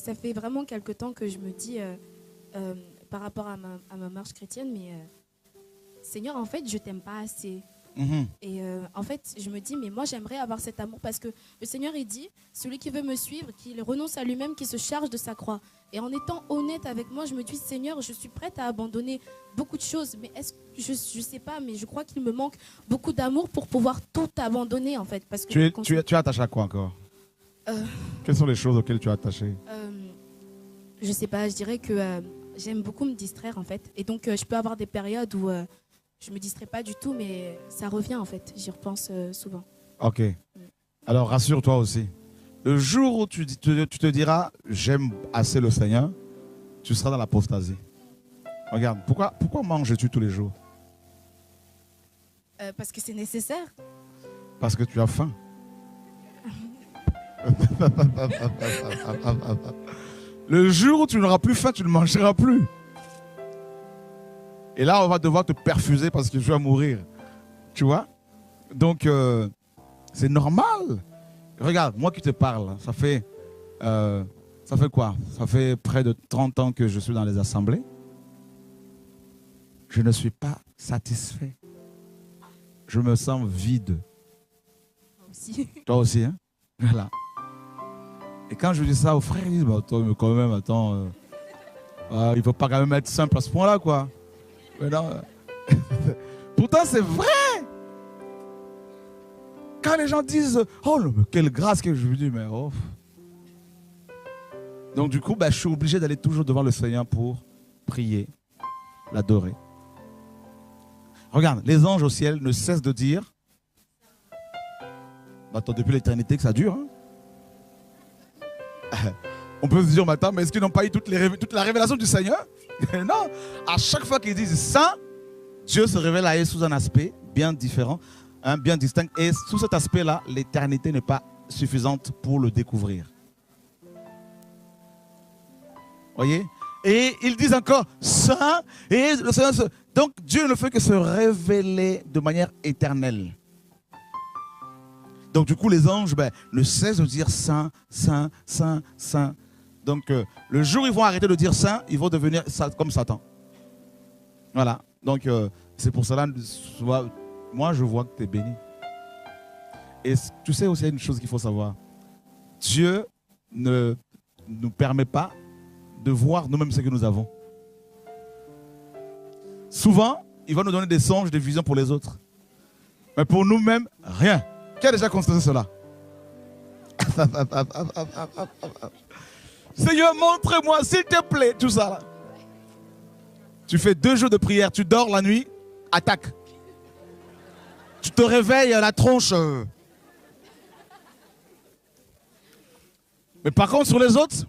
Ça fait vraiment quelque temps que je me dis, par rapport à ma marche chrétienne, mais Seigneur, en fait, je t'aime pas assez. Et en fait, je me dis, mais moi, j'aimerais avoir cet amour parce que le Seigneur, il dit, celui qui veut me suivre, qu'il renonce à lui-même, qu'il se charge de sa croix. Et en étant honnête avec moi, je me dis, Seigneur, je suis prête à abandonner beaucoup de choses, mais je sais pas, mais je crois qu'il me manque beaucoup d'amour pour pouvoir tout abandonner, en fait. Parce que tu es attaché à quoi encore? Quelles sont les choses auxquelles tu es attaché? Je sais pas, je dirais que j'aime beaucoup me distraire, en fait. Et donc, je peux avoir des périodes où je me distrais pas du tout, mais ça revient, en fait. J'y repense souvent. Ok. Alors, rassure-toi aussi. Le jour où tu te diras « j'aime assez le Seigneur », tu seras dans l'apostasie. Regarde, pourquoi manges-tu tous les jours? Parce que c'est nécessaire. Parce que tu as faim. Le jour où tu n'auras plus faim, tu ne mangeras plus. Et là, on va devoir te perfuser parce que tu vas mourir. Tu vois? Donc, c'est normal. Regarde, moi qui te parle, ça fait quoi? Ça fait près de 30 ans que je suis dans les assemblées. Je ne suis pas satisfait. Je me sens vide. Moi aussi. Toi aussi, hein? Voilà. Et quand je dis ça aux frères, ils disent, bah, attends, mais quand même, attends, il ne faut pas quand même être simple à ce point-là, quoi. Mais non. Pourtant, c'est vrai. Quand les gens disent, oh, mais quelle grâce que je lui dis, mais oh. Donc, du coup, je suis obligé d'aller toujours devant le Seigneur pour prier, l'adorer. Regarde, les anges au ciel ne cessent de dire, attends, depuis l'éternité que ça dure, hein. On peut se dire, mais attends, mais est-ce qu'ils n'ont pas eu toute la révélation du Seigneur? Non, à chaque fois qu'ils disent Saint, Dieu se révèle à eux sous un aspect bien différent, hein, bien distinct. Et sous cet aspect-là, l'éternité n'est pas suffisante pour le découvrir. Voyez? Et ils disent encore Saint, et le Seigneur donc Dieu ne fait que se révéler de manière éternelle. Donc du coup, les anges ne cessent de dire Saint, Saint, Saint, Saint. Donc le jour où ils vont arrêter de dire Saint, ils vont devenir comme Satan. Voilà. Donc c'est pour cela, moi je vois que tu es béni. Et tu sais aussi une chose qu'il faut savoir. Dieu ne nous permet pas de voir nous-mêmes ce que nous avons. Souvent, il va nous donner des songes, des visions pour les autres. Mais pour nous-mêmes, rien. Qui a déjà constaté cela? Seigneur, montre-moi, s'il te plaît, tout ça là. Tu fais 2 jours de prière, tu dors la nuit, attaque. Tu te réveilles à la tronche. Mais par contre, sur les autres,